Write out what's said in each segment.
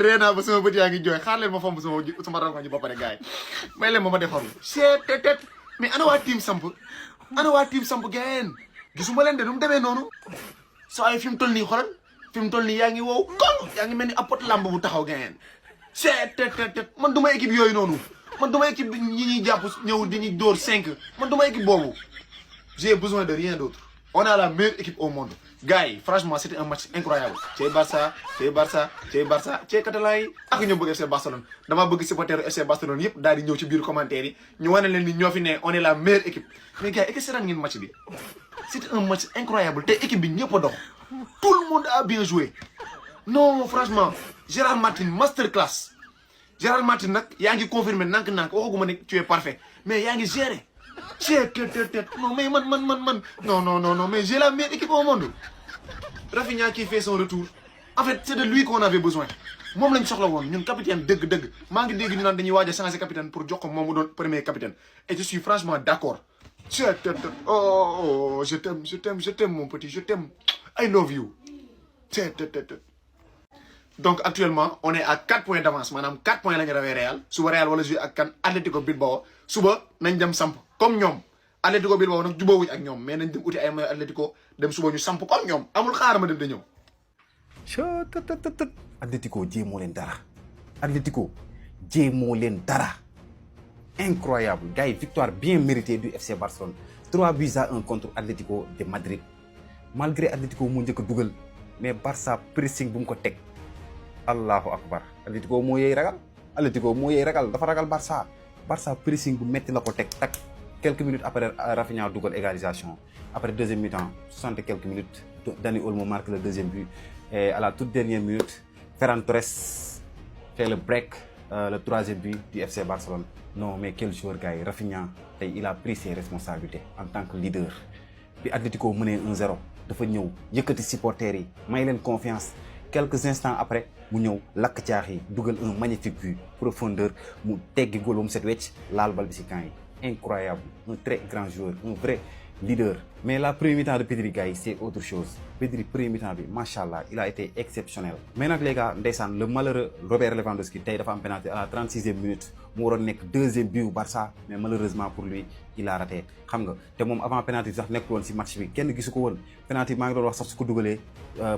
reena ba sama bët yaa ngi jooy xaar leen ma fomb sama rangoñ ba pare gars yi may leen ma defaru tet mais ana waa team samp gayen gisuma leen de nu mu demee noonu saa yi fi mu toll nii xoolal fi mu toll nii yaa ngi wow kon yaa ngi mel ni apot lamb bu taxaw gayen tet man duma équipe yooyu noonu man duma équipe ñi ñuy jàpp ñëw di ñu dóor 5 man duma équipe boobu j'ai besoin de rien d'autre on a la meilleure équipe au monde gars yi franchement c'était un match incroyable cey Barça cey Catalan yi ak ñoo bëgg FC Barcelone dama bëgg supporter FC Barcelone yëpp daal di ñëw ci biir commentaire yi ñu wane leen ni ñoo fi ne on est la meilleure équipe mais gars yi est-ce que seetaan ngeen match bi c'était un match incroyable te équipe bi ñëpp a dox tout le monde a bien joué non franchement Gérard Martin masterclass Gérard Martin nag yaa ngi confirmé nank waxaguma ne tu es parfait mais yaa ngi géré non mais man non mais j'ai la meilleure équipe au monde. Rafinha qui fait son retour en fait c'est de lui qu'on avait besoin moom lañ soxla woon ñun capitaine dëgg maa ngi dégg ñu naan dañuy waaj a changer capitaine pour jox ko moom mu doon premier capitaine et je suis franchement d'accord oh je t'aime mon petit je t'aime I love you donc actuellement on est à 4 points d'avance maanaam 4 points la ñu rawee Real suba Real wala jouer ak kan Atlético Bilbao suba nañ dem samp comme ñoom Atlético Bilbao nag jubóowuñ ak ñoom mais nañ dem uti ay may Atlético dem suba ñu samp comme ñoom amul xaaral ma dem da ñëw. Atlético jéemoo leen dara Atlético jéemoo leen dara incroyable gars yi victoire bien méritée du FC Barcelone 3-1 contre Atlético de Madrid malgré Atlético mu njëkk a dugal mais Barça pressing bu mu ko teg allahu akbar Atlético moo yey ragal dafa ragal Barça pressing bu metti la ko teg tak quelques minutes après Rafinha dugal égalisation après deuxième mi-temps 60 et quelques minutes Dani Olmo marque le deuxième but et à la toute dernière minute Ferran Torres fait le break le troisième but du FC Barcelone non mais quel joueur gars yi Rafinha tey il a pris ses responsabilités en tant que leader bi Atlético mënee 1-0 dafa ñëw yëkkati supporters yi may leen confiance quelques instants après mu ñëw lakk caax yi dugal un magnifique but profondeur mu teggi góol ba mu set wecc laal bal bi si camp yi incroyable un très grand joueur un vrai leader mais la première mi-temps de Pedri gars yi c'est autre chose Pedri premier mi-temps bi machallah il a été exceptionnel mais nag les gars ndeysaan le malheureux Robert Lewandowski tey dafa am penalty à la 36e minute mu waroon nekk deuxième but Barça mais malheureusement pour lui il a raté xam nga te moom avant penalty bi sax nekk woon si match bi kenn gisu ko woon penalty maa ngi doon wax sax su ko dugalee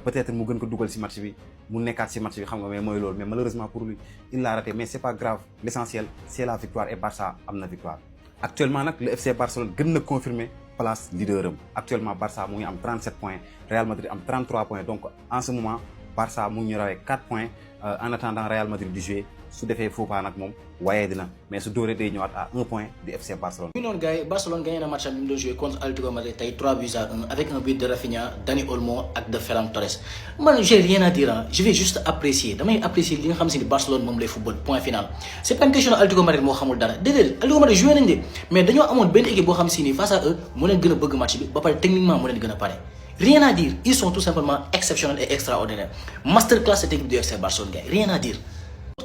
peut-être mu gën ko dugal si match bi mu nekkaat si match bi xam nga mais mooy loolu mais malheureusement pour lui il a raté mais c'est pas grave l'essentiel c'est la victoire et Barça am na victoire actuellement nag le FC Barcelone gën na confirmer place leader am actuellement Barça mu ngi am 37 points Real Madrid am 33 points donc en ce moment Barça mu ngi ñu rawee 4 points en attendant Real Madrid di jouer su defee faux pas nag moom waaye dina mais su dóoree day ñëwaat à 1 point du FC Barcelone. ñu noonu gars yi Barcelone gagné na match am bi mu doon joué contre Atlético Madrid tey 3-1 avec un but de Rafinha Dani Olmo ak de Ferran Torres man j'ai rien à dire je vais juste apprécier damay apprécier li nga xam si ni Barcelone moom lay football point final. c'est pas une question de Atlético Madrid moo xamul dara déedéet Atlético Madrid joué nañ de mais dañoo amoon benn équipe boo xam si ni face à eux mu leen gën a bëgg match bi ba pare techniquement mu leen gën a pare. rien à dire ils sont tout simplement exceptionnels et extraordinaires masterclass cette équipe du FC Barcelone gars rien à dire.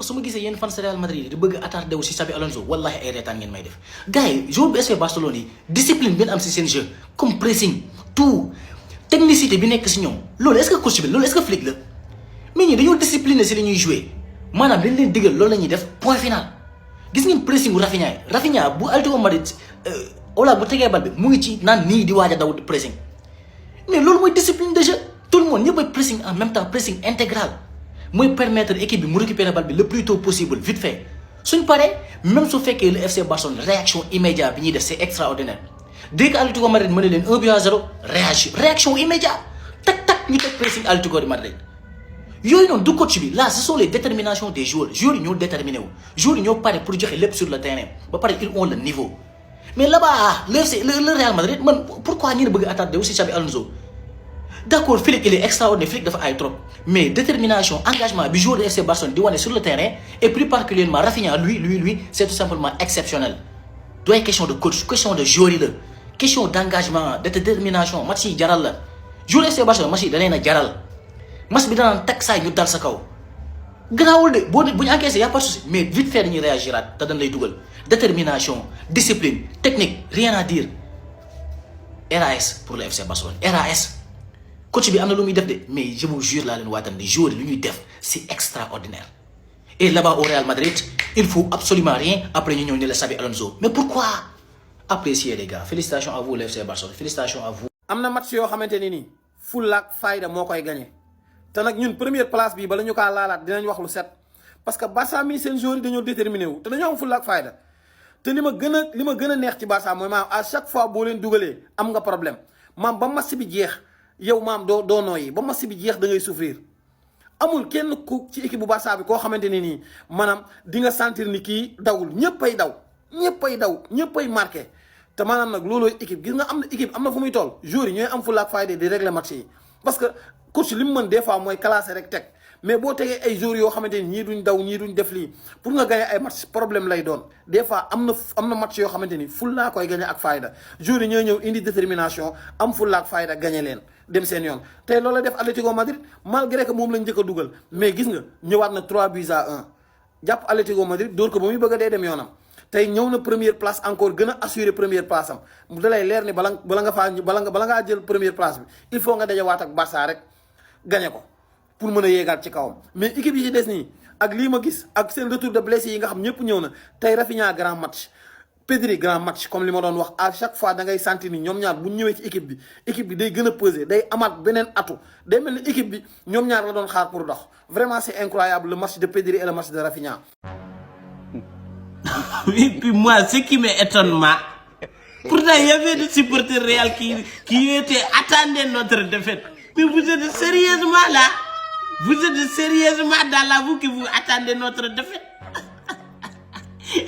su ma gisee yenn fans Real Madrid di bëgg attardé wu si Xabi Alonso wallahi ay reetaan ngeen may def gars yi joueur bu FC Barcelone yi discipline bi am si seen jeu comme pressing tout technicité bi nekk si ñoom loolu est-ce que coach bi loolu est-ce que Flick la mais ñi dañoo discipliné si li ñuy jouer maanaam liñ leen digal loolu la ñuy def point final gis ngeen pressing bu Rafinha bu Atlético Madrid wala bu tegee bal bi mu ngi ci naan nii di waaj a daw pressing mais loolu mooy discipline de jeu tout le monde ñëpp ay pressing en même temps pressing intégral mooy permettre équipe bi mu récupérer bal bi le plus tôt possible vite fait suñ paree même su fekkee le FC Barcelone réaction immédiate bi ñuy def c'est extraordinaire dès que Atlético Madrid mën na leen 1-0 réaction immédiate tak ñu teg pressing Atlético de Madrid yooyu noonu du coach bi là ce sont les déterminations des joueurs yi ñoo déterminé wu joueurs yi ñoo pare pour joxe lépp sur le terrain ba pare ils ont le niveau mais là-bas le Real Madrid man pourquoi ñu ne bëgg attaquer aussi Xabi Alonso d'accord Flick il est extraordinaire Flick dafa ay trop mais détermination engagement bi joueur de FC Barcelone di wane sur le terrain et plus particulièrement Rafinha lui c'est tout simplement exceptionnel doy question de coach question de joueur yi la question d'engagement de détermination match yi jaral la joueur FC Barcelone match yi da leen a jaral match bi danaan teg saay ñu dal sa kaw garaawul de bu ñu encaissé y a pas de souci mais vite fait dañuy réagiraat te dañ lay dugal détermination discipline technique rien à dire RAS pour le FC Barcelone RAS coach bi am na lu muy def de mais je vous jure laa leen waatal ne joueur yi lu ñuy def c'est extraordinaire Et là-bas au Real Madrid, il faut absolument rien. Après, nous avons le Xabi Alonso. Mais pourquoi? Appréciez les gars. Félicitations à vous, le FC Barcelone. Félicitations à vous. am na match yoo xamante ni nii fullaak fayda moo koy gagné te nag ñun première place bi bala ñu kaa laalaat dinañ wax lu set parce que Barça mi seen joueurs yi dañoo déterminé wu te dañoo am fullaak fayda te li ma gën a neex ci Barça mooy maam à chaque fois boo leen dugalee am nga problème maam ba match bi jeex yow maam doo nooyi ba match bi jeex da ngay souffrir amul kenn ku ci équipe bu Barça bi koo xamante ne nii maanaam di nga sentir ni kii dawul ñëppay daw ñëppay marqué. te maanaam nag loolooy équipe gis nga am na équipe am na fu muy toll joueurs yi ñooy am fulla ak fayda di régler match yi parce que coach li mu mën des fois mooy classé rek teg mais boo tegee ay joueurs yoo xamante ni ñii duñ daw ñii duñ def lii pour nga gagné ay match problème lay doon des fois am na match yoo xamante ni fullaa koy gagné ak fayda joueurs yi ñooy ñëw indi détermination am fulla ak fayda gagné leen dem seen yoon tey loolu la def Atlético Madrid malgré que moom lañ njëkk a dugal mais gis nga ñëwaat na 3-1 jàpp Atlético Madrid dóor ko ba muy bëgg a dee dem yoonam tey ñëw na première place encore gën a assurer première place am mu dalay leer ni bala ngaa jël première place bi il faut nga dajawaat ak Barça rek gagné ko pour mën a yéegaat ci kawam mais équipe yi ci des nii ak lii ma gis ak seen retour de blessé yi nga xam ñëpp ñëw na tey Rafinha grand match Pedri grand match comme li ma doon wax à chaque fois da ngay sentir ni ñoom ñaar bu ñëwee ci équipe bi day gën a peser day amaat beneen atu day mel ni équipe bi ñoom ñaar la doon xaar pour dox vraiment c'est incroyable le match de Pedri et le match de Rafinha. Oui, puis moi, ce qui m'étonne, pourtant il y avait des supporters réels qui attendaient notre défaite. Mais vous êtes sérieusement là? Vous êtes sérieusement dans la vous que vous attendez notre défaite?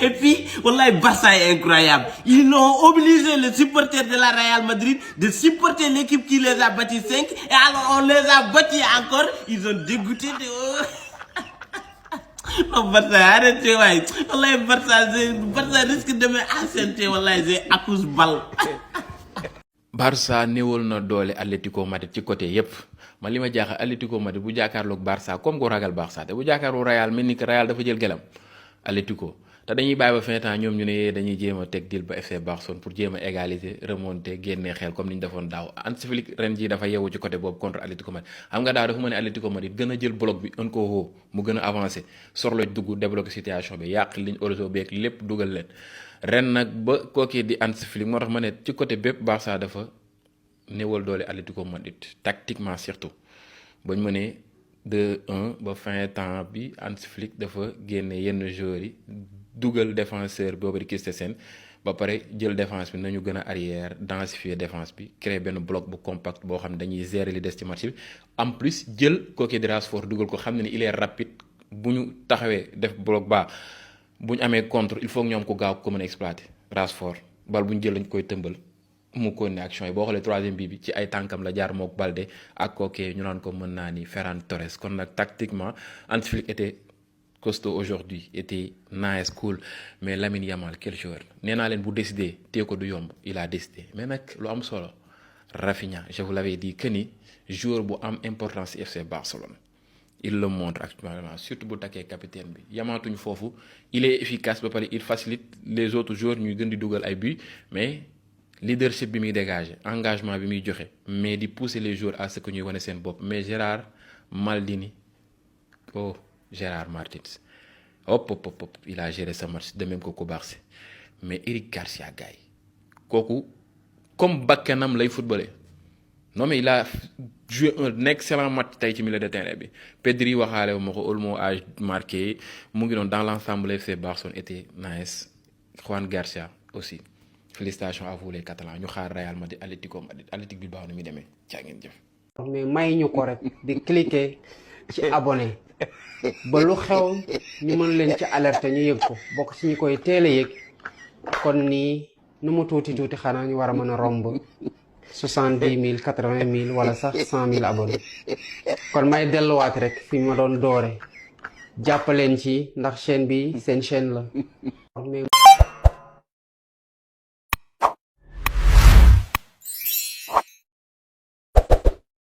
Et puis, wallahi, Barça est incroyable. Ils ont obligé les supporters de la Real Madrid de supporter l'équipe qui les a battus 5. Et alors on les a battus encore. Ils ont dégoûté de eux. Non, Barça, arrêtez, ouais. Wallahi, Barça risque de me absenter, wallahi, j'ai accuse balle. Barça néewal na doole Atlético Madrid ci côté yépp man li ma jaaxal Atlético Madrid bu jàkkaarloog Barça comme ko ragal Barça te bu jàkkaarloo Real mel ni que Real dafa jël gelam Atlético te dañuy bàyyi ba fin temps ñoom ñu ne dañuy jéem a teg deal ba FC Barcelone pour jéem a égaliser remonter génnee xel comme ni ñu defoon daaw Hansi Flick ren jii dafa yeewu ci côté boobu contre Atlético Madrid xam nga daaw dafa mën a Atlético Madrid gën a jël bloc bi un ko woo mu gën a avancé sorloj dugg débloqué situation bi yàq liñ Oroso beeg lépp dugal leen ren nag ba kookee di Hansi Flick moo tax ma ne ci côté bépp Barça dafa néewal doole Atlético Madrid tactiquement surtout bañ ma ne 2-1 ba fin temps bi Hansi Flick dafa génne yenn joueurs yi dugal défenseur boobu di Christensen ba pare jël défense bi nañu gën a arrière densifier défense bi créer benn bloc bu compact boo xam ne dañuy gérer li des ci match bi en plus jël kooki di Rashford dugal ko xam ne ni il est rapide bu ñu taxawee def bloc bas bu ñu amee contre il faut que ñoom ko gaaw ko mën a exploiter Rashford bal bu ñu jël lañ koy tëmbal mu ko ne action yi boo xoolee troisième bi ci ay tànkam la jaar mook Balde ak kookee ñu naan ko mën naa ni Ferran Torres kon nag tactiquement Hansi Flick était costaud aujourd'hui était nice cool mais Lamine Yamal quel joueur nee naa leen bu décidé tee ko du yomb il a décidé mais nag lu am solo Rafinha je vous l'avais dit que ni joueur bu am importance ci FC Barcelone il le montre actuellement surtout bu takkee capitaine bi yamaatuñ foofu il est efficace ba pare il facilite les autres joueurs ñuy gën di dugal ay buts mais leadership bi muy dégager engagement bi muy joxe mais di pousser les joueurs à ce que ñuy wane seen bopp mais Gérard Maldini Gérard Martins hop il a géré ce match de même que Kobarsi mais Eric Garcia gars yi kooku comme bakkanam lay footballé non mais il a joué un excellent match tey ci milieu de terrain bi Pedri waxaale ma ko Olmo a marqué mu ngi doon dans l'ensemble FC Barcelone était nice Juan Garcia aussi félicitations à vous les Catalans ñu xaar Real Madrid Atlético Bilbao ni muy demee caa ngeen jëf. mais may ñu ko rek di cliquer ci abonné ba lu xew ñu mën leen ci alerter ñu yëg ko bokk ci ñu koy teel a yëg kon nii nu mu tuuti xanaa ñu war a mën a romb 70 000 80 000 wala sax 100 000 abonnés kon may delluwaat rek fi ma doon doore jàppaleen ci ndax chaîne bi seen chaîne la.